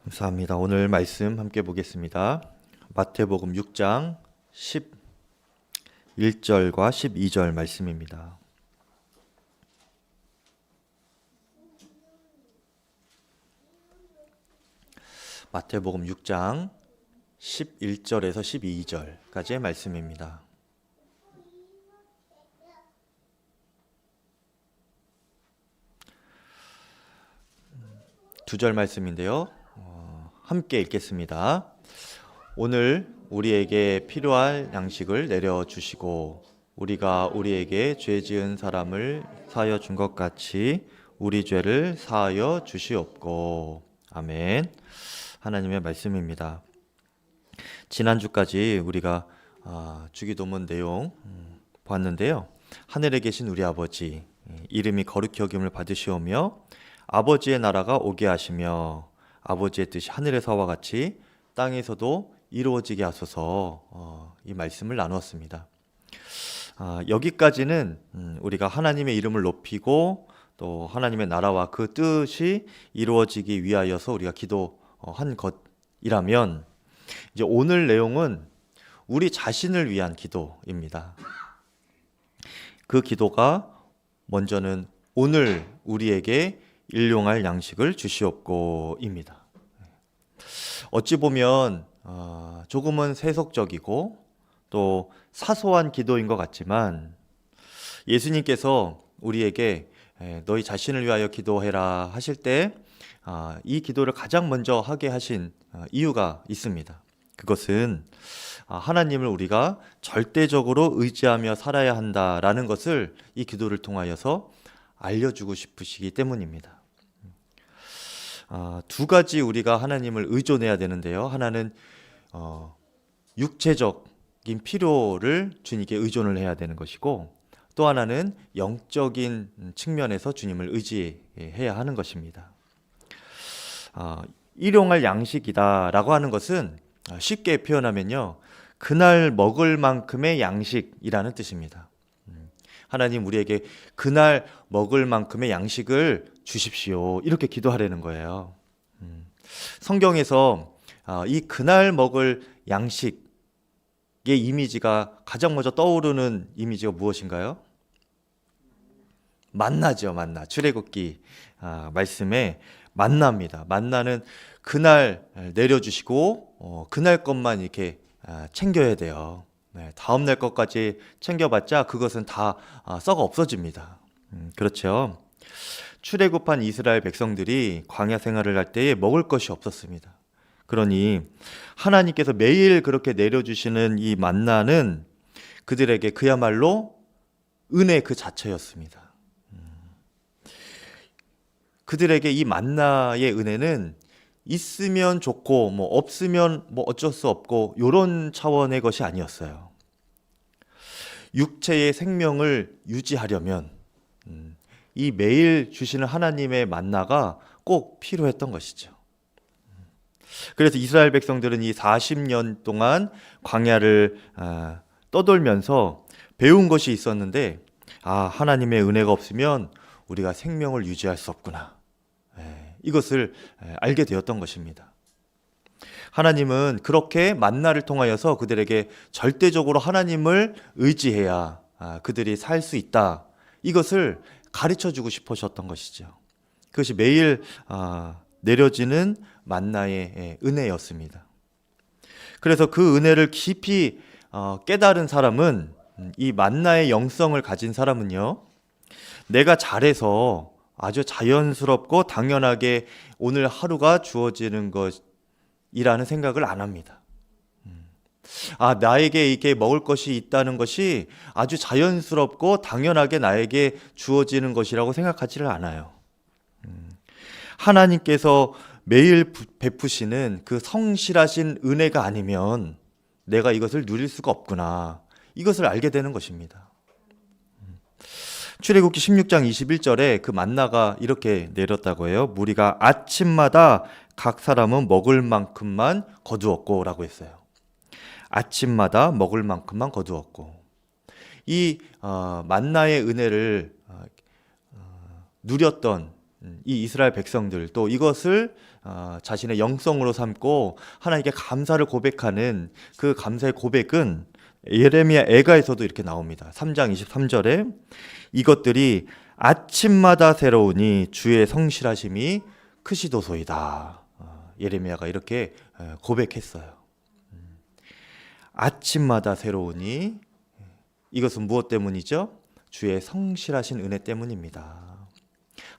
감사합니다. 오늘 말씀 함께 보겠습니다. 마태복음 6장 11절과 12절 말씀입니다. 마태복음 6장 11절에서 12절까지의 말씀입니다. 두 절 말씀인데요. 함께 읽겠습니다. 오늘 우리에게 필요할 양식을 내려주시고 우리가 우리에게 죄 지은 사람을 사하여 준 것 같이 우리 죄를 사하여 주시옵고. 아멘. 하나님의 말씀입니다. 지난주까지 우리가 주기도문 내용 봤는데요. 하늘에 계신 우리 아버지, 이름이 거룩히 여김을 받으시오며 아버지의 나라가 오게 하시며 아버지의 뜻이 하늘에서와 같이 땅에서도 이루어지게 하소서. 이 말씀을 나누었습니다. 여기까지는 우리가 하나님의 이름을 높이고 또 하나님의 나라와 그 뜻이 이루어지기 위하여서 우리가 기도한 것이라면, 이제 오늘 내용은 우리 자신을 위한 기도입니다. 그 기도가 먼저는 오늘 우리에게 일용할 양식을 주시옵고입니다. 어찌 보면 조금은 세속적이고 또 사소한 기도인 것 같지만, 예수님께서 우리에게 너희 자신을 위하여 기도해라 하실 때 이 기도를 가장 먼저 하게 하신 이유가 있습니다. 그것은 하나님을 우리가 절대적으로 의지하며 살아야 한다라는 것을 이 기도를 통하여서 알려주고 싶으시기 때문입니다. 두 가지 우리가 하나님을 의존해야 되는데요. 하나는 육체적인 필요를 주님께 의존을 해야 되는 것이고, 또 하나는 영적인 측면에서 주님을 의지해야 하는 것입니다. 일용할 양식이다라고 하는 것은 쉽게 표현하면요, 그날 먹을 만큼의 양식이라는 뜻입니다. 하나님 우리에게 그날 먹을 만큼의 양식을 주십시오, 이렇게 기도하려는 거예요. 성경에서 이 그날 먹을 양식의 이미지가 가장 먼저 떠오르는 이미지가 무엇인가요? 만나죠. 만나. 출애굽기 말씀에 만나입니다. 만나는 그날 내려주시고 그날 것만 이렇게 챙겨야 돼요. 다음 날 것까지 챙겨봤자 그것은 다 썩어 없어집니다. 그렇죠. 출애굽한 이스라엘 백성들이 광야 생활을 할 때에 먹을 것이 없었습니다. 그러니 하나님께서 매일 그렇게 내려주시는 이 만나는 그들에게 그야말로 은혜 그 자체였습니다. 그들에게 이 만나의 은혜는 있으면 좋고 없으면 어쩔 수 없고 이런 차원의 것이 아니었어요. 육체의 생명을 유지하려면 이 매일 주시는 하나님의 만나가 꼭 필요했던 것이죠. 그래서 이스라엘 백성들은 이 40년 동안 광야를 떠돌면서 배운 것이 있었는데, 하나님의 은혜가 없으면 우리가 생명을 유지할 수 없구나, 이것을 알게 되었던 것입니다. 하나님은 그렇게 만나를 통하여서 그들에게 절대적으로 하나님을 의지해야 그들이 살 수 있다, 이것을 가르쳐주고 싶으셨던 것이죠. 그것이 매일 내려지는 만나의 은혜였습니다. 그래서 그 은혜를 깊이 깨달은 사람은, 이 만나의 영성을 가진 사람은요, 내가 잘해서 아주 자연스럽고 당연하게 오늘 하루가 주어지는 것이라는 생각을 안 합니다. 나에게 이렇게 먹을 것이 있다는 것이 아주 자연스럽고 당연하게 나에게 주어지는 것이라고 생각하지를 않아요. 하나님께서 매일 베푸시는 그 성실하신 은혜가 아니면 내가 이것을 누릴 수가 없구나, 이것을 알게 되는 것입니다. 출애굽기 16장 21절에 그 만나가 이렇게 내렸다고 해요. 무리가 아침마다 각 사람은 먹을 만큼만 거두었고 라고 했어요. 아침마다 먹을 만큼만 거두었고. 이 만나의 은혜를 누렸던 이 이스라엘 백성들 또 이것을 자신의 영성으로 삼고 하나님께 감사를 고백하는 그 감사의 고백은 예레미야 애가에서도 이렇게 나옵니다. 3장 23절에 이것들이 아침마다 새로우니 주의 성실하심이 크시도소이다. 예레미야가 이렇게 고백했어요. 아침마다 새로우니 이것은 무엇 때문이죠? 주의 성실하신 은혜 때문입니다.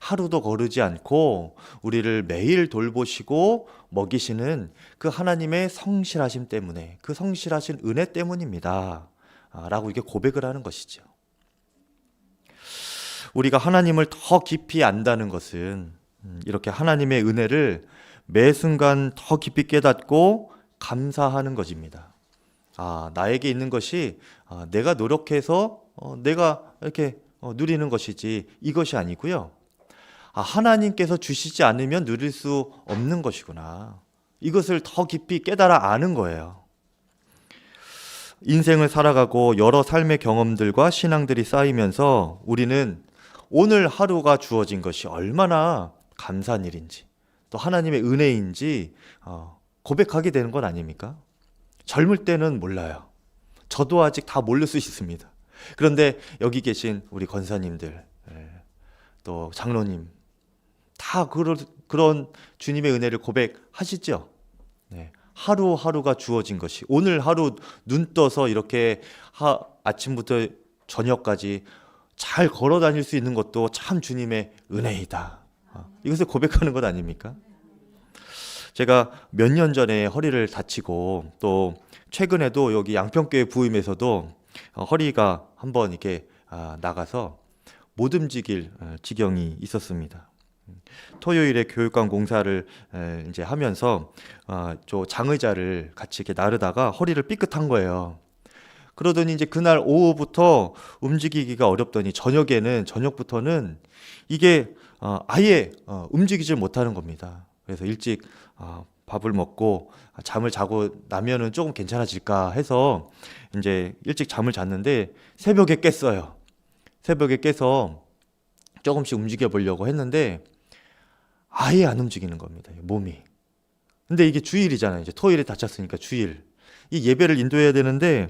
하루도 거르지 않고 우리를 매일 돌보시고 먹이시는 그 하나님의 성실하심 때문에, 그 성실하신 은혜 때문입니다. 라고 이렇게 고백을 하는 것이죠. 우리가 하나님을 더 깊이 안다는 것은 이렇게 하나님의 은혜를 매 순간 더 깊이 깨닫고 감사하는 것입니다. 나에게 있는 것이 내가 노력해서 내가 이렇게 누리는 것이지 이것이 아니고요. 하나님께서 주시지 않으면 누릴 수 없는 것이구나. 이것을 더 깊이 깨달아 아는 거예요. 인생을 살아가고 여러 삶의 경험들과 신앙들이 쌓이면서 우리는 오늘 하루가 주어진 것이 얼마나 감사한 일인지, 또 하나님의 은혜인지 고백하게 되는 건 아닙니까? 젊을 때는 몰라요. 저도 아직 다 모를 수 있습니다. 그런데 여기 계신 우리 권사님들, 또 장로님, 다 그런 주님의 은혜를 고백하시죠? 네. 하루하루가 주어진 것이, 오늘 하루 눈 떠서 이렇게 아침부터 저녁까지 잘 걸어 다닐 수 있는 것도 참 주님의 은혜이다. 이것을 고백하는 것 아닙니까? 제가 몇 년 전에 허리를 다치고 또 최근에도 여기 양평교회 부임에서도 허리가 한번 이렇게 나가서 못 움직일 지경이 있었습니다. 토요일에 교육관 공사를 이제 하면서 저 장의자를 같이 이렇게 나르다가 허리를 삐끗한 거예요. 그러더니 이제 그날 오후부터 움직이기가 어렵더니 저녁부터는 이게 아예 움직이질 못하는 겁니다. 그래서 일찍 밥을 먹고 잠을 자고 나면은 조금 괜찮아질까 해서 이제 일찍 잠을 잤는데 새벽에 깼어요. 새벽에 깨서 조금씩 움직여 보려고 했는데 아예 안 움직이는 겁니다, 몸이. 근데 이게 주일이잖아요. 이제 토요일에 다쳤으니까 주일. 이 예배를 인도해야 되는데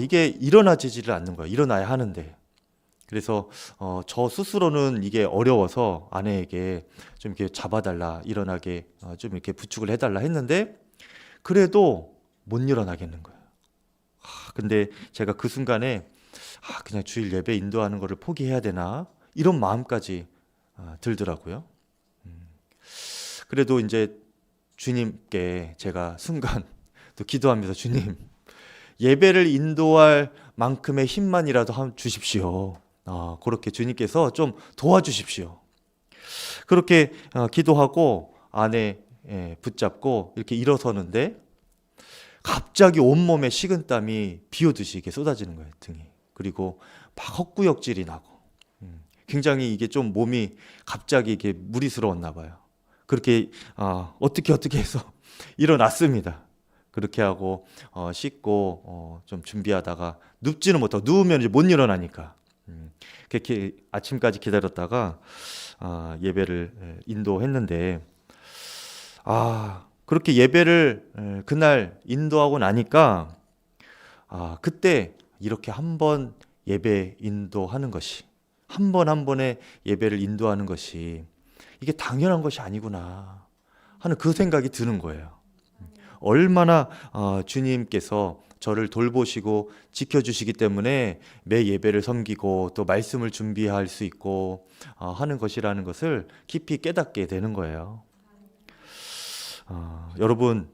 이게 일어나지를 않는 거예요. 일어나야 하는데. 그래서 저 스스로는 이게 어려워서 아내에게 좀 이렇게 잡아달라, 일어나게 좀 이렇게 부축을 해달라 했는데 그래도 못 일어나겠는 거예요. 근데 제가 그 순간에 그냥 주일 예배 인도하는 거를 포기해야 되나 이런 마음까지 들더라고요. 그래도 이제 주님께 제가 순간 또 기도하면서 주님, 예배를 인도할 만큼의 힘만이라도 주십시오. 그렇게 주님께서 좀 도와주십시오. 그렇게 기도하고 아내 붙잡고 이렇게 일어서는데 갑자기 온몸에 식은땀이 비 오듯이 이렇게 쏟아지는 거예요, 등이. 그리고 막 헛구역질이 나고 굉장히 이게 좀 몸이 갑자기 이렇게 무리스러웠나 봐요. 그렇게 어떻게 해서 일어났습니다. 그렇게 하고 씻고 좀 준비하다가 눕지는 못하고, 누우면 이제 못 일어나니까 그렇게 아침까지 기다렸다가 예배를 인도했는데 그렇게 예배를 그날 인도하고 나니까 그때 이렇게 한 번 예배 인도하는 것이, 한 번 한 번의 예배를 인도하는 것이 이게 당연한 것이 아니구나 하는 그 생각이 드는 거예요. 얼마나 주님께서 저를 돌보시고 지켜주시기 때문에 매 예배를 섬기고 또 말씀을 준비할 수 있고 하는 것이라는 것을 깊이 깨닫게 되는 거예요. 여러분,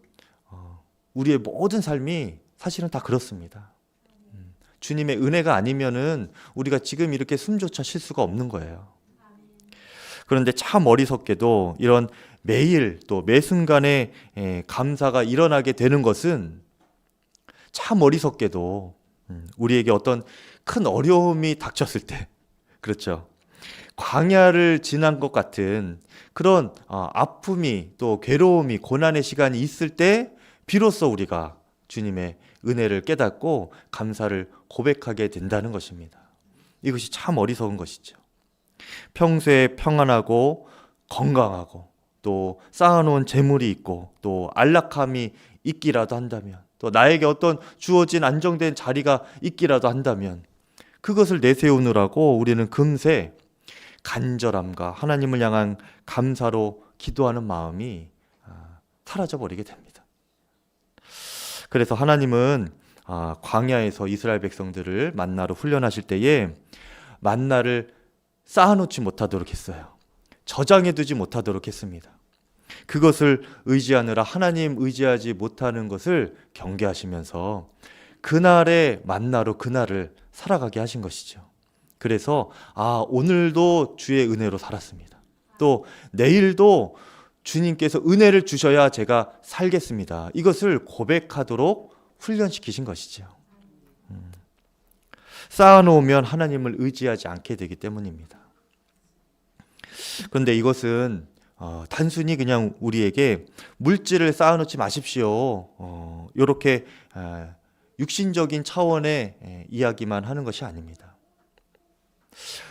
우리의 모든 삶이 사실은 다 그렇습니다. 주님의 은혜가 아니면은 우리가 지금 이렇게 숨조차 쉴 수가 없는 거예요. 그런데 참 어리석게도 이런 매일 또 매 순간에 감사가 일어나게 되는 것은 참 어리석게도 우리에게 어떤 큰 어려움이 닥쳤을 때, 그렇죠, 광야를 지난 것 같은 그런 아픔이 또 괴로움이 고난의 시간이 있을 때 비로소 우리가 주님의 은혜를 깨닫고 감사를 고백하게 된다는 것입니다. 이것이 참 어리석은 것이죠. 평소에 평안하고 건강하고 또 쌓아놓은 재물이 있고 또 안락함이 있기라도 한다면, 또 나에게 어떤 주어진 안정된 자리가 있기라도 한다면 그것을 내세우느라고 우리는 금세 간절함과 하나님을 향한 감사로 기도하는 마음이 사라져 버리게 됩니다. 그래서 하나님은 광야에서 이스라엘 백성들을 만나로 훈련하실 때에 만나를 쌓아놓지 못하도록 했어요. 저장해 두지 못하도록 했습니다. 그것을 의지하느라 하나님 의지하지 못하는 것을 경계하시면서 그날의 만나로 그날을 살아가게 하신 것이죠. 그래서 오늘도 주의 은혜로 살았습니다. 또 내일도 주님께서 은혜를 주셔야 제가 살겠습니다. 이것을 고백하도록 훈련시키신 것이죠. 쌓아놓으면 하나님을 의지하지 않게 되기 때문입니다. 그런데 이것은 단순히 그냥 우리에게 물질을 쌓아놓지 마십시오, 이렇게 육신적인 차원의 이야기만 하는 것이 아닙니다.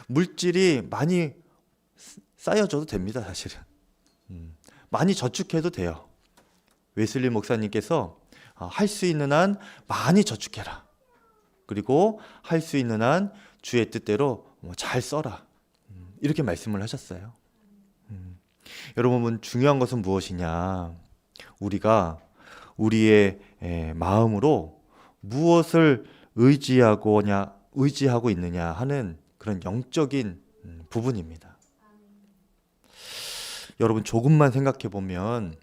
물질이 많이 쌓여줘도 됩니다. 사실은 많이 저축해도 돼요. 웨슬리 목사님께서 할 수 있는 한 많이 저축해라, 그리고 할 수 있는 한 주의 뜻대로 잘 써라, 이렇게 말씀을 하셨어요. 여러분, 중요한 것은 무엇이냐? 우리가 우리의 마음으로 무엇을 의지하고 있느냐 하는 그런 영적인 부분입니다. 여러분, 조금만 생각해 보면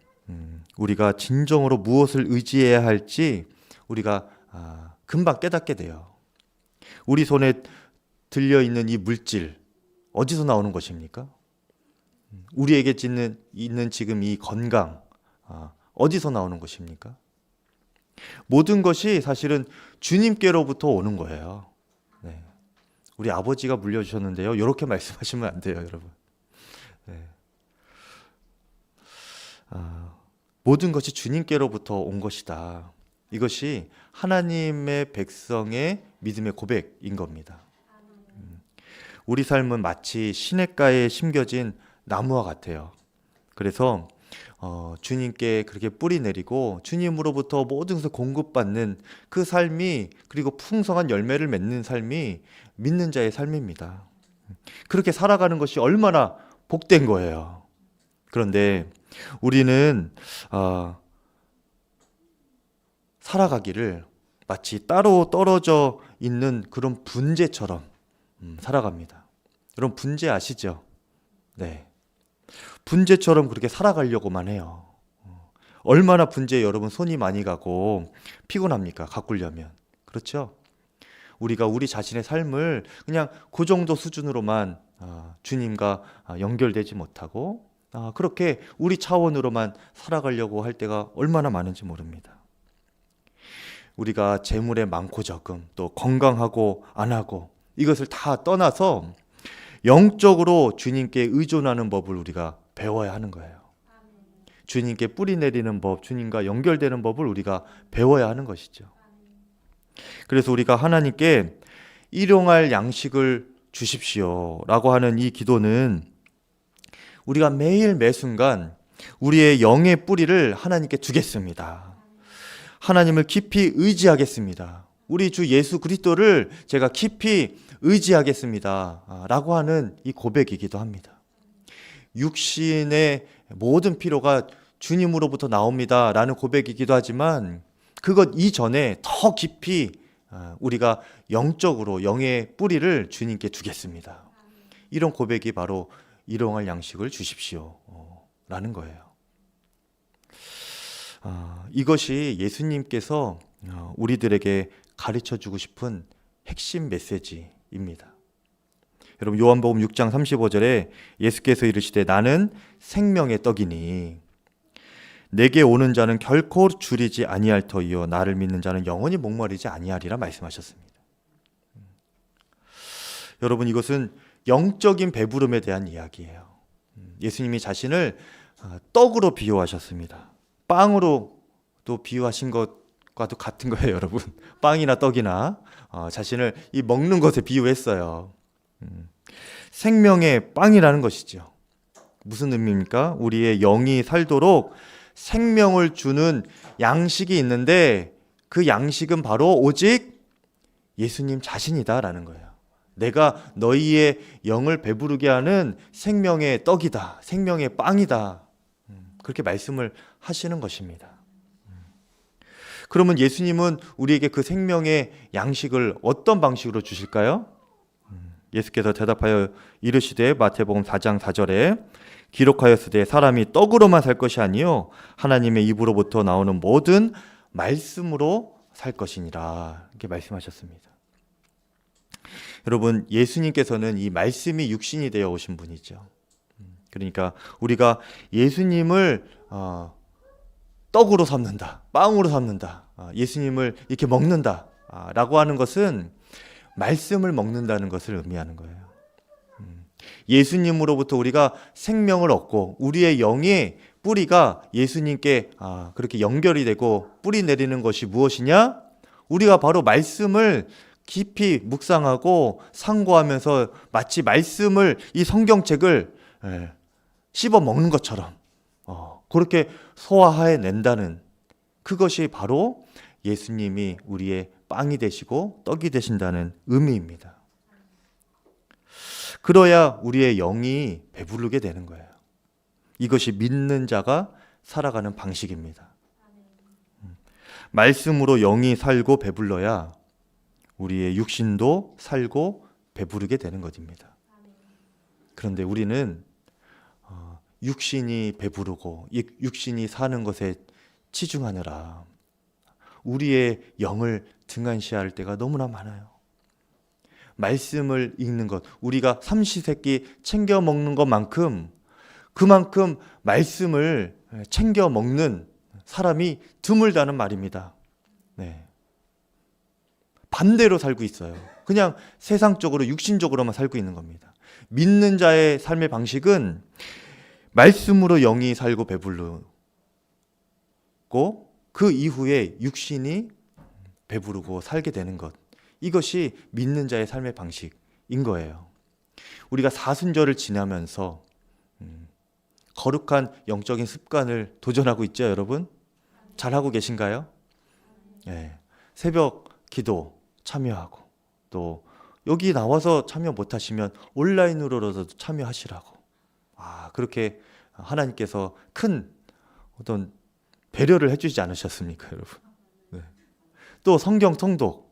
우리가 진정으로 무엇을 의지해야 할지 우리가 금방 깨닫게 돼요. 우리 손에 들려있는 이 물질, 어디서 나오는 것입니까? 우리에게 있는 지금 이 건강, 어디서 나오는 것입니까? 모든 것이 사실은 주님께로부터 오는 거예요. 네. 우리 아버지가 물려주셨는데요, 이렇게 말씀하시면 안 돼요, 여러분. 네. 모든 것이 주님께로부터 온 것이다. 이것이 하나님의 백성의 믿음의 고백인 겁니다. 우리 삶은 마치 시냇가에 심겨진 나무와 같아요. 그래서 주님께 그렇게 뿌리 내리고 주님으로부터 모든 것을 공급받는 그 삶이, 그리고 풍성한 열매를 맺는 삶이 믿는 자의 삶입니다. 그렇게 살아가는 것이 얼마나 복된 거예요. 그런데 우리는 살아가기를 마치 따로 떨어져 있는 그런 분재처럼 살아갑니다. 여러분, 분재 아시죠? 네. 분재처럼 그렇게 살아가려고만 해요. 얼마나 분재에 여러분 손이 많이 가고 피곤합니까? 가꾸려면. 그렇죠? 우리가 우리 자신의 삶을 그냥 그 정도 수준으로만 주님과 연결되지 못하고 그렇게 우리 차원으로만 살아가려고 할 때가 얼마나 많은지 모릅니다. 우리가 재물의 많고 적음, 또 건강하고 안 하고, 이것을 다 떠나서 영적으로 주님께 의존하는 법을 우리가 배워야 하는 거예요. 주님께 뿌리 내리는 법, 주님과 연결되는 법을 우리가 배워야 하는 것이죠. 그래서 우리가 하나님께 일용할 양식을 주십시오 라고 하는 이 기도는 우리가 매일 매순간 우리의 영의 뿌리를 하나님께 두겠습니다. 하나님을 깊이 의지하겠습니다. 우리 주 예수 그리스도를 제가 깊이 의지하겠습니다 라고 하는 이 고백이기도 합니다. 육신의 모든 필요가 주님으로부터 나옵니다 라는 고백이기도 하지만, 그것 이전에 더 깊이 우리가 영적으로 영의 뿌리를 주님께 두겠습니다. 이런 고백이 바로 일용할 양식을 주십시오 라는 거예요. 이것이 예수님께서 우리들에게 가르쳐주고 싶은 핵심 메시지입니다. 여러분, 요한복음 6장 35절에 예수께서 이르시되 나는 생명의 떡이니 내게 오는 자는 결코 줄이지 아니할 터이요 나를 믿는 자는 영원히 목마르지 아니하리라 말씀하셨습니다. 여러분, 이것은 영적인 배부름에 대한 이야기예요. 예수님이 자신을 떡으로 비유하셨습니다. 빵으로도 비유하신 것과도 같은 거예요, 여러분. 빵이나 떡이나 자신을 이 먹는 것에 비유했어요. 생명의 빵이라는 것이죠. 무슨 의미입니까? 우리의 영이 살도록 생명을 주는 양식이 있는데 그 양식은 바로 오직 예수님 자신이다라는 거예요. 내가 너희의 영을 배부르게 하는 생명의 떡이다. 생명의 빵이다. 그렇게 말씀을 하시는 것입니다. 그러면 예수님은 우리에게 그 생명의 양식을 어떤 방식으로 주실까요? 예수께서 대답하여 이르시되 마태복음 4장 4절에 기록하였으되 사람이 떡으로만 살 것이 아니요 하나님의 입으로부터 나오는 모든 말씀으로 살 것이니라. 이렇게 말씀하셨습니다. 여러분, 예수님께서는 이 말씀이 육신이 되어 오신 분이죠. 그러니까 우리가 예수님을 떡으로 삼는다, 빵으로 삼는다, 예수님을 이렇게 먹는다 라고 하는 것은 말씀을 먹는다는 것을 의미하는 거예요. 예수님으로부터 우리가 생명을 얻고 우리의 영의 뿌리가 예수님께 그렇게 연결이 되고 뿌리 내리는 것이 무엇이냐? 우리가 바로 말씀을 깊이 묵상하고 상고하면서 마치 말씀을 이 성경책을 씹어 먹는 것처럼 그렇게 소화해 낸다는 그것이 바로 예수님이 우리의 빵이 되시고 떡이 되신다는 의미입니다. 그러야 우리의 영이 배부르게 되는 거예요. 이것이 믿는 자가 살아가는 방식입니다. 말씀으로 영이 살고 배불러야 우리의 육신도 살고 배부르게 되는 것입니다. 그런데 우리는 육신이 배부르고 육신이 사는 것에 치중하느라 우리의 영을 등한시할 때가 너무나 많아요. 말씀을 읽는 것, 우리가 삼시세끼 챙겨 먹는 것만큼 그만큼 말씀을 챙겨 먹는 사람이 드물다는 말입니다. 네. 반대로 살고 있어요. 그냥 세상적으로 육신적으로만 살고 있는 겁니다. 믿는 자의 삶의 방식은 말씀으로 영이 살고 배부르고 그 이후에 육신이 배부르고 살게 되는 것, 이것이 믿는 자의 삶의 방식인 거예요. 우리가 사순절을 지나면서 거룩한 영적인 습관을 도전하고 있죠, 여러분? 잘하고 계신가요? 네. 새벽 기도 참여하고 또 여기 나와서 참여 못하시면 온라인으로라도 참여하시라고. 그렇게 하나님께서 큰 어떤 배려를 해주지 않으셨습니까, 여러분? 네. 또 성경 통독.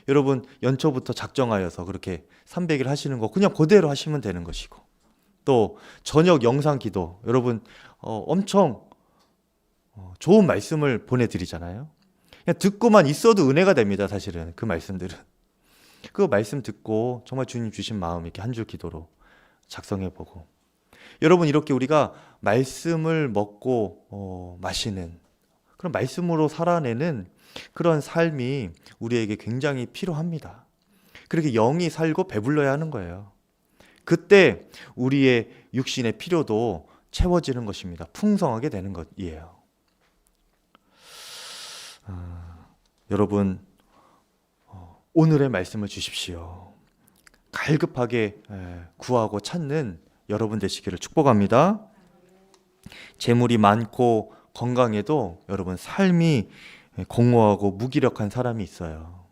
여러분 연초부터 작정하여서 그렇게 300일 하시는 거 그냥 그대로 하시면 되는 것이고, 또 저녁 영상 기도, 여러분 엄청 좋은 말씀을 보내드리잖아요. 그냥 듣고만 있어도 은혜가 됩니다. 사실은 그 말씀들은 그 말씀 듣고 정말 주님 주신 마음 이렇게 한 줄 기도로 작성해보고, 여러분 이렇게 우리가 말씀을 먹고 마시는 그런 말씀으로 살아내는 그런 삶이 우리에게 굉장히 필요합니다. 그렇게 영이 살고 배불러야 하는 거예요. 그때 우리의 육신의 필요도 채워지는 것입니다. 풍성하게 되는 것이에요. 여러분 오늘의 말씀을 주십시오. 갈급하게 구하고 찾는 여러분 되시기를 축복합니다. 재물이 많고 건강해도 여러분 삶이 공허하고 무기력한 사람이 있어요.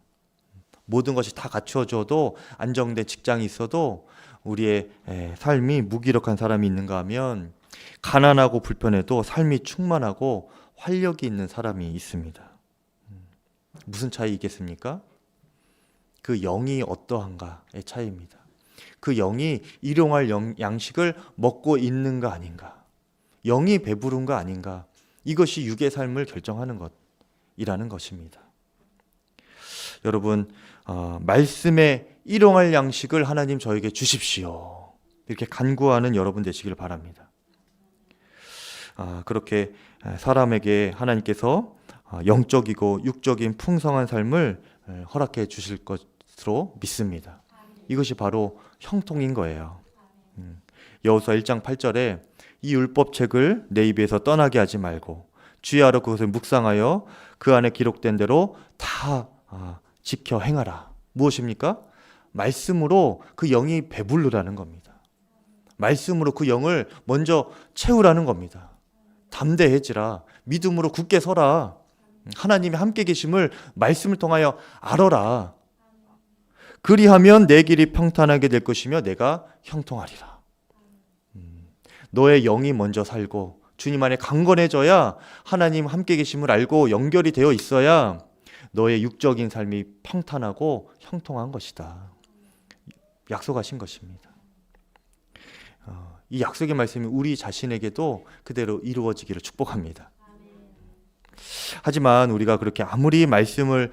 모든 것이 다 갖추어져도 안정된 직장이 있어도 우리의 삶이 무기력한 사람이 있는가 하면 가난하고 불편해도 삶이 충만하고 활력이 있는 사람이 있습니다. 무슨 차이겠습니까? 그 영이 어떠한가의 차이입니다. 그 영이 일용할 양식을 먹고 있는가 아닌가, 영이 배부른가 아닌가, 이것이 육의 삶을 결정하는 것이라는 것입니다. 여러분 말씀에 일용할 양식을 하나님 저에게 주십시오, 이렇게 간구하는 여러분 되시길 바랍니다. 그렇게 사람에게 하나님께서 영적이고 육적인 풍성한 삶을 허락해 주실 것으로 믿습니다. 이것이 바로 형통인 거예요. 여호수아 1장 8절에 이 율법책을 내 입에서 떠나게 하지 말고 주의하러 그것을 묵상하여 그 안에 기록된 대로 다 지켜 행하라. 무엇입니까? 말씀으로 그 영이 배부르라는 겁니다. 말씀으로 그 영을 먼저 채우라는 겁니다. 담대해지라. 믿음으로 굳게 서라. 하나님이 함께 계심을 말씀을 통하여 알아라. 그리하면 내 길이 평탄하게 될 것이며 내가 형통하리라. 너의 영이 먼저 살고 주님 안에 강건해져야 하나님 함께 계심을 알고 연결이 되어 있어야 너의 육적인 삶이 평탄하고 형통한 것이다. 약속하신 것입니다. 이 약속의 말씀이 우리 자신에게도 그대로 이루어지기를 축복합니다. 하지만 우리가 그렇게 아무리 말씀을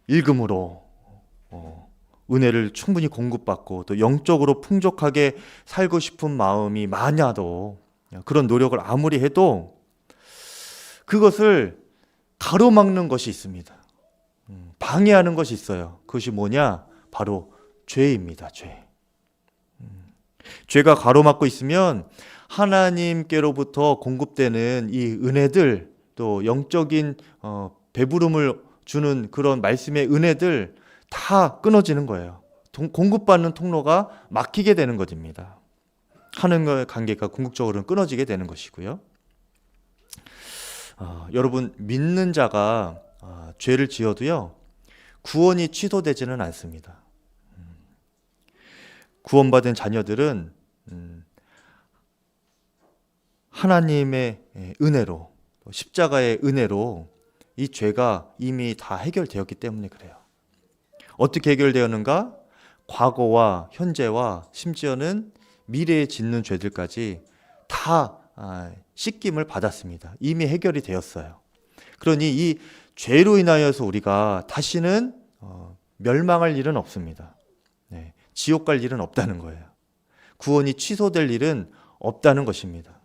읽음으로 은혜를 충분히 공급받고 또 영적으로 풍족하게 살고 싶은 마음이 많아도 그런 노력을 아무리 해도 그것을 가로막는 것이 있습니다. 방해하는 것이 있어요. 그것이 뭐냐? 바로 죄입니다. 죄. 죄가 가로막고 있으면 하나님께로부터 공급되는 이 은혜들, 또 영적인 배부름을 주는 그런 말씀의 은혜들 다 끊어지는 거예요. 공급받는 통로가 막히게 되는 것입니다. 하나님과의 관계가 궁극적으로는 끊어지게 되는 것이고요. 여러분, 믿는 자가 죄를 지어도요, 구원이 취소되지는 않습니다. 구원받은 자녀들은 하나님의 은혜로, 십자가의 은혜로 이 죄가 이미 다 해결되었기 때문에 그래요. 어떻게 해결되었는가? 과거와 현재와 심지어는 미래에 짓는 죄들까지 다 씻김을 받았습니다. 이미 해결이 되었어요. 그러니 이 죄로 인하여서 우리가 다시는 멸망할 일은 없습니다. 지옥 갈 일은 없다는 거예요. 구원이 취소될 일은 없다는 것입니다.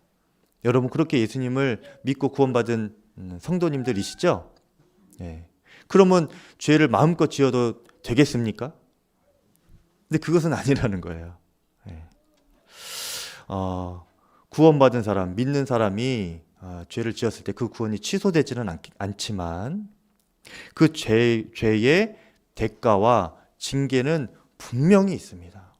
여러분, 그렇게 예수님을 믿고 구원받은 성도님들이시죠? 그러면 죄를 마음껏 지어도 되겠습니까? 근데 그것은 아니라는 거예요. 구원받은 사람, 믿는 사람이 죄를 지었을 때 그 구원이 취소되지는 않지만 그 죄의 대가와 징계는 분명히 있습니다.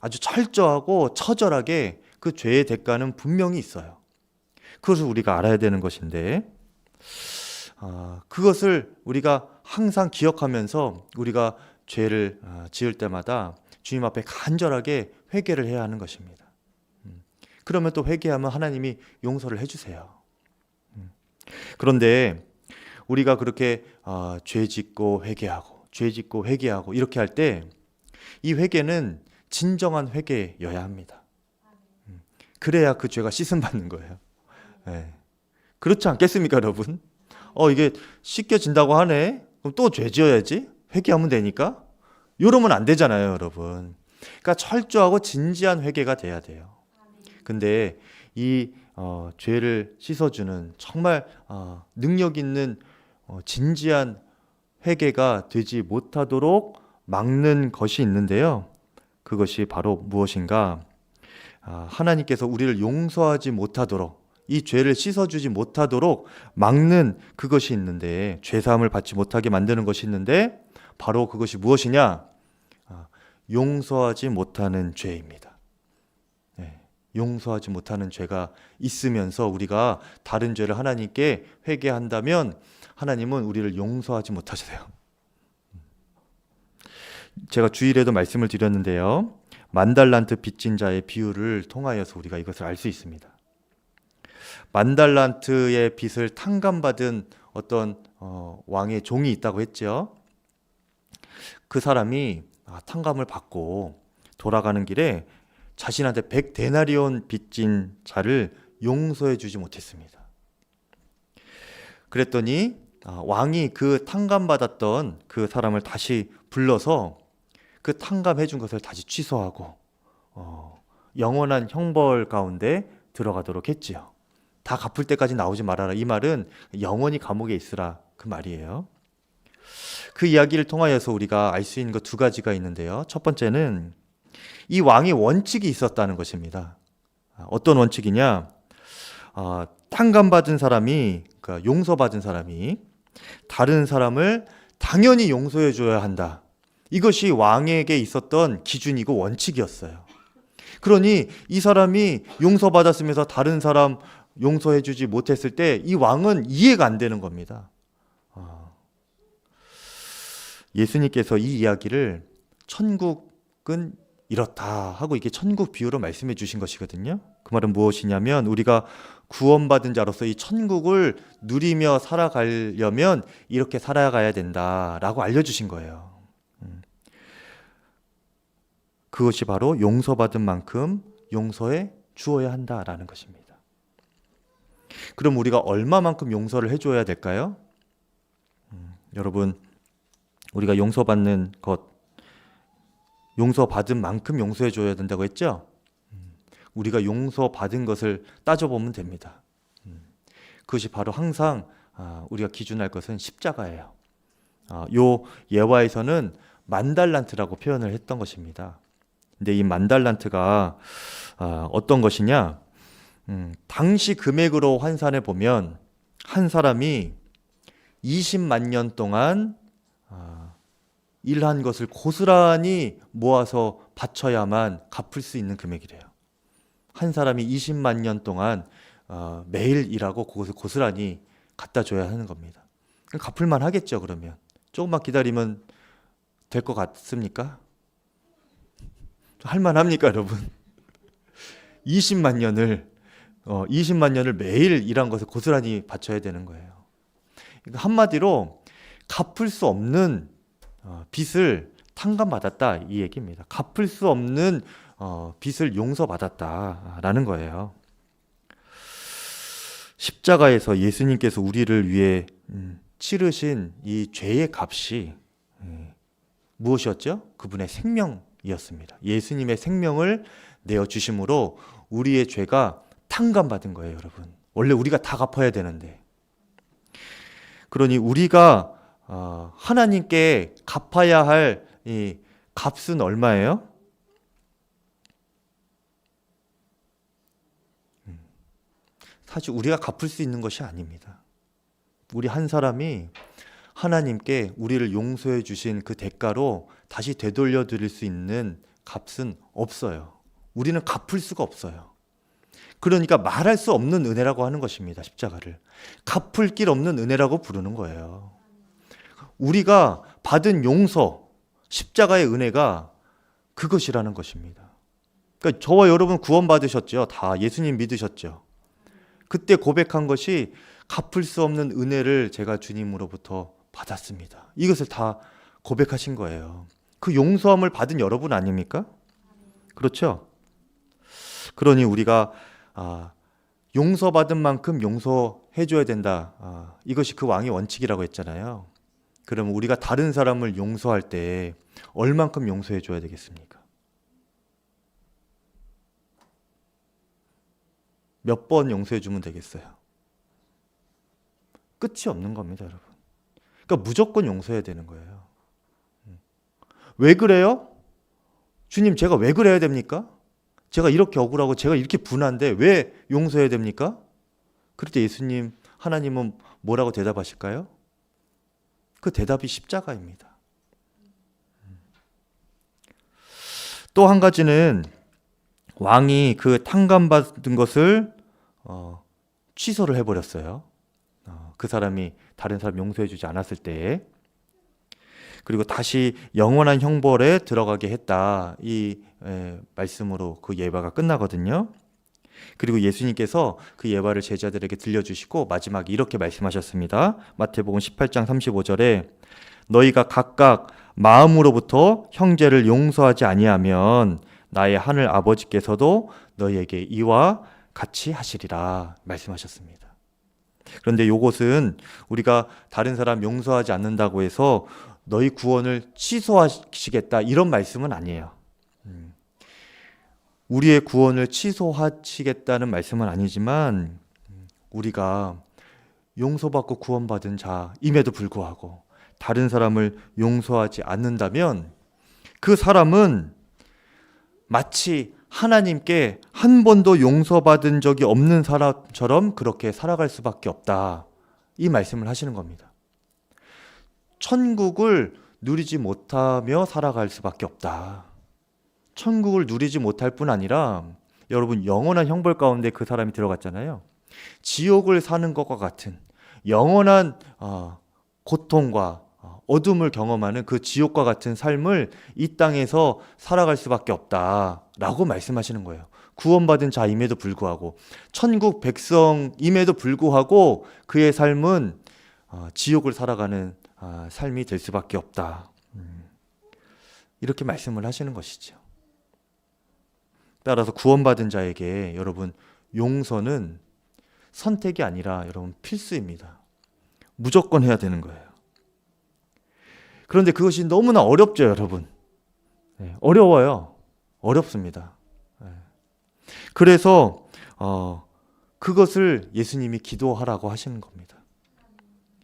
아주 철저하고 처절하게 그 죄의 대가는 분명히 있어요. 그것을 우리가 알아야 되는 것인데 그것을 우리가 항상 기억하면서 우리가 죄를 지을 때마다 주님 앞에 간절하게 회개를 해야 하는 것입니다. 그러면 또 회개하면 하나님이 용서를 해주세요. 그런데 우리가 그렇게 죄 짓고 회개하고 죄 짓고 회개하고 이렇게 할 때 이 회개는 진정한 회개여야 합니다. 그래야 그 죄가 씻음받는 거예요. 그렇지 않겠습니까, 여러분? 이게 씻겨진다고 하네? 그럼 또 죄 지어야지? 회개하면 되니까? 이러면 안 되잖아요, 여러분. 그러니까 철저하고 진지한 회개가 돼야 돼요. 근데 이 죄를 씻어주는 정말 능력 있는 진지한 회개가 되지 못하도록 막는 것이 있는데요. 그것이 바로 무엇인가? 하나님께서 우리를 용서하지 못하도록, 이 죄를 씻어주지 못하도록 막는 그것이 있는데, 죄사함을 받지 못하게 만드는 것이 있는데 바로 그것이 무엇이냐? 용서하지 못하는 죄입니다. 용서하지 못하는 죄가 있으면서 우리가 다른 죄를 하나님께 회개한다면 하나님은 우리를 용서하지 못하세요. 제가 주일에도 말씀을 드렸는데요. 만달란트 빚진 자의 비유를 통하여서 우리가 이것을 알 수 있습니다. 만달란트의 빚을 탕감받은 어떤 왕의 종이 있다고 했죠. 그 사람이 탕감을 받고 돌아가는 길에 자신한테 100데나리온 빚진 자를 용서해 주지 못했습니다. 그랬더니 왕이 그 탕감받았던 그 사람을 다시 불러서 그 탕감해 준 것을 다시 취소하고 영원한 형벌 가운데 들어가도록 했지요. 다 갚을 때까지 나오지 말아라. 이 말은 영원히 감옥에 있으라, 그 말이에요. 그 이야기를 통하여서 우리가 알 수 있는 것 두 가지가 있는데요. 첫 번째는 이 왕의 원칙이 있었다는 것입니다. 어떤 원칙이냐? 탕감받은 사람이, 그러니까 용서받은 사람이 다른 사람을 당연히 용서해 줘야 한다. 이것이 왕에게 있었던 기준이고 원칙이었어요. 그러니 이 사람이 용서받았으면서 다른 사람 용서해주지 못했을 때 이 왕은 이해가 안 되는 겁니다. 예수님께서 이 이야기를 천국은 이렇다 하고 이게 천국 비유로 말씀해 주신 것이거든요. 그 말은 무엇이냐면 우리가 구원받은 자로서 이 천국을 누리며 살아가려면 이렇게 살아가야 된다라고 알려주신 거예요. 그것이 바로 용서받은 만큼 용서해 주어야 한다라는 것입니다. 그럼 우리가 얼마만큼 용서를 해줘야 될까요? 여러분, 우리가 용서받는 것, 용서받은 만큼 용서해줘야 된다고 했죠? 우리가 용서받은 것을 따져보면 됩니다. 그것이 바로 항상 우리가 기준할 것은 십자가예요. 요 예화에서는 만달란트라고 표현을 했던 것입니다. 근데 이 만달란트가 어떤 것이냐? 당시 금액으로 환산해 보면 한 사람이 20만 년 동안 일한 것을 고스란히 모아서 바쳐야만 갚을 수 있는 금액이래요. 한 사람이 20만 년 동안 매일 일하고 그것을 고스란히 갖다 줘야 하는 겁니다. 갚을만 하겠죠. 그러면 조금만 기다리면 될 것 같습니까? 할만합니까, 여러분? 20만 년을 매일 일한 것을 고스란히 바쳐야 되는 거예요. 그러니까 한마디로 갚을 수 없는 빚을 탕감받았다 이 얘기입니다. 갚을 수 없는 빚을 용서받았다라는 거예요. 십자가에서 예수님께서 우리를 위해 치르신 이 죄의 값이 무엇이었죠? 그분의 생명이었습니다. 예수님의 생명을 내어주심으로 우리의 죄가 탕감받은 거예요, 여러분. 원래 우리가 다 갚아야 되는데. 그러니 우리가 하나님께 갚아야 할 이 값은 얼마예요? 사실 우리가 갚을 수 있는 것이 아닙니다. 우리 한 사람이 하나님께 우리를 용서해 주신 그 대가로 다시 되돌려 드릴 수 있는 값은 없어요. 우리는 갚을 수가 없어요. 그러니까 말할 수 없는 은혜라고 하는 것입니다. 십자가를 갚을 길 없는 은혜라고 부르는 거예요. 우리가 받은 용서, 십자가의 은혜가 그것이라는 것입니다. 그러니까 저와 여러분 구원받으셨죠. 다 예수님 믿으셨죠. 그때 고백한 것이 갚을 수 없는 은혜를 제가 주님으로부터 받았습니다. 이것을 다 고백하신 거예요. 그 용서함을 받은 여러분 아닙니까? 그렇죠? 그러니 우리가 용서받은 만큼 용서해줘야 된다. 이것이 그 왕의 원칙이라고 했잖아요. 그럼 우리가 다른 사람을 용서할 때 얼만큼 용서해줘야 되겠습니까? 몇 번 용서해주면 되겠어요? 끝이 없는 겁니다, 여러분. 그러니까 무조건 용서해야 되는 거예요. 왜 그래요? 주님, 제가 왜 그래야 됩니까? 제가 이렇게 억울하고 제가 이렇게 분한데 왜 용서해야 됩니까? 그럴 때 예수님, 하나님은 뭐라고 대답하실까요? 그 대답이 십자가입니다. 또 한 가지는 왕이 그 탕감받은 것을 취소를 해버렸어요. 그 사람이 다른 사람 용서해주지 않았을 때. 그리고 다시 영원한 형벌에 들어가게 했다. 이 말씀으로 그 예화가 끝나거든요. 그리고 예수님께서 그 예화를 제자들에게 들려주시고 마지막에 이렇게 말씀하셨습니다. 마태복음 18장 35절에 너희가 각각 마음으로부터 형제를 용서하지 아니하면 나의 하늘 아버지께서도 너희에게 이와 같이 하시리라 말씀하셨습니다. 그런데 이것은 우리가 다른 사람 용서하지 않는다고 해서 너희 구원을 취소하시겠다 이런 말씀은 아니에요. 우리의 구원을 취소하시겠다는 말씀은 아니지만 우리가 용서받고 구원받은 자임에도 불구하고 다른 사람을 용서하지 않는다면 그 사람은 마치 하나님께 한 번도 용서받은 적이 없는 사람처럼 그렇게 살아갈 수밖에 없다. 이 말씀을 하시는 겁니다. 천국을 누리지 못하며 살아갈 수밖에 없다. 천국을 누리지 못할 뿐 아니라 여러분 영원한 형벌 가운데 그 사람이 들어갔잖아요. 지옥을 사는 것과 같은 영원한 고통과 어둠을 경험하는 그 지옥과 같은 삶을 이 땅에서 살아갈 수밖에 없다라고 말씀하시는 거예요. 구원받은 자임에도 불구하고 천국 백성임에도 불구하고 그의 삶은 지옥을 살아가는 삶이 될 수밖에 없다. 이렇게 말씀을 하시는 것이죠. 따라서 구원받은 자에게 여러분 용서는 선택이 아니라 여러분 필수입니다. 무조건 해야 되는 거예요. 그런데 그것이 너무나 어렵죠, 여러분. 어려워요. 어렵습니다. 그래서 그것을 예수님이 기도하라고 하시는 겁니다.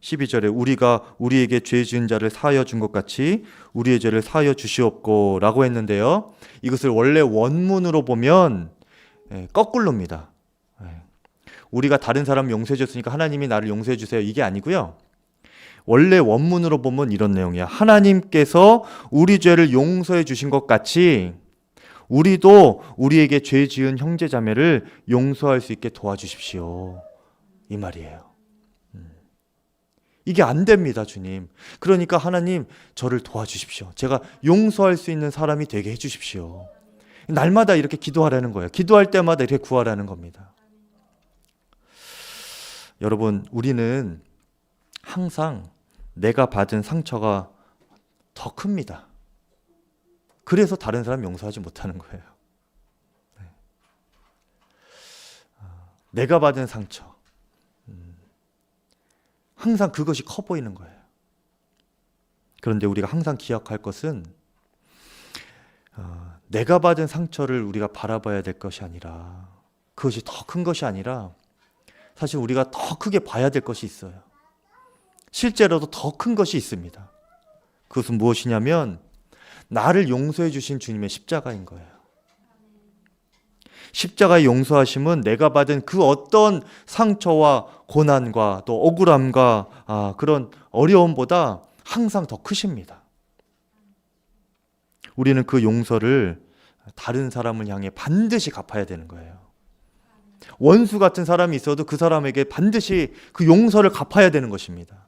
12절에 우리가 우리에게 죄 지은 자를 사하여 준 것 같이 우리의 죄를 사하여 주시옵고 라고 했는데요. 이것을 원래 원문으로 보면 거꾸로입니다. 우리가 다른 사람 용서해 줬으니까 하나님이 나를 용서해 주세요. 이게 아니고요. 원래 원문으로 보면 이런 내용이야. 하나님께서 우리 죄를 용서해 주신 것 같이 우리도 우리에게 죄 지은 형제 자매를 용서할 수 있게 도와주십시오. 이 말이에요. 이게 안 됩니다, 주님. 그러니까 하나님 저를 도와주십시오. 제가 용서할 수 있는 사람이 되게 해주십시오. 날마다 이렇게 기도하라는 거예요. 기도할 때마다 이렇게 구하라는 겁니다. 여러분, 우리는 항상 내가 받은 상처가 더 큽니다. 그래서 다른 사람 용서하지 못하는 거예요. 내가 받은 상처. 항상 그것이 커 보이는 거예요. 그런데 우리가 항상 기억할 것은 내가 받은 상처를 우리가 바라봐야 될 것이 아니라 그것이 더 큰 것이 아니라 사실 우리가 더 크게 봐야 될 것이 있어요. 실제로도 더 큰 것이 있습니다. 그것은 무엇이냐면 나를 용서해 주신 주님의 십자가인 거예요. 십자가의 용서하심은 내가 받은 그 어떤 상처와 고난과 또 억울함과 그런 어려움보다 항상 더 크십니다. 우리는 그 용서를 다른 사람을 향해 반드시 갚아야 되는 거예요. 원수 같은 사람이 있어도 그 사람에게 반드시 그 용서를 갚아야 되는 것입니다.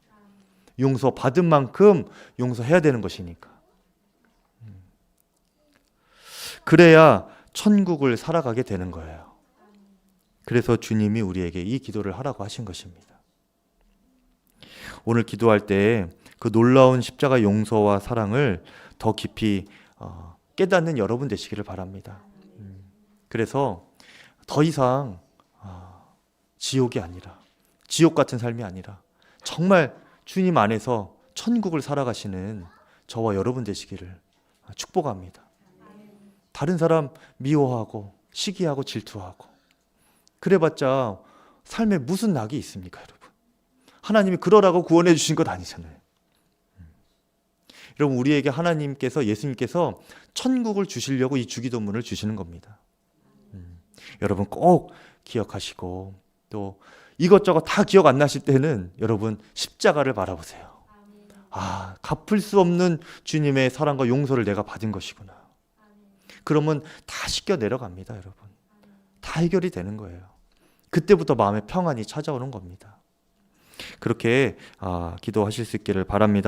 용서 받은 만큼 용서해야 되는 것이니까. 그래야 천국을 살아가게 되는 거예요. 그래서 주님이 우리에게 이 기도를 하라고 하신 것입니다. 오늘 기도할 때 그 놀라운 십자가 용서와 사랑을 더 깊이 깨닫는 여러분 되시기를 바랍니다. 그래서 더 이상 지옥이 아니라 지옥 같은 삶이 아니라 정말 주님 안에서 천국을 살아가시는 저와 여러분 되시기를 축복합니다. 다른 사람 미워하고 시기하고 질투하고 그래봤자 삶에 무슨 낙이 있습니까, 여러분? 하나님이 그러라고 구원해 주신 것 아니잖아요. 여러분, 우리에게 하나님께서 예수님께서 천국을 주시려고 이 주기도문을 주시는 겁니다. 여러분 꼭 기억하시고 또 이것저것 다 기억 안 나실 때는 여러분 십자가를 바라보세요. 갚을 수 없는 주님의 사랑과 용서를 내가 받은 것이구나. 그러면 다 씻겨 내려갑니다, 여러분. 다 해결이 되는 거예요. 그때부터 마음에 평안이 찾아오는 겁니다. 그렇게 기도하실 수 있기를 바랍니다.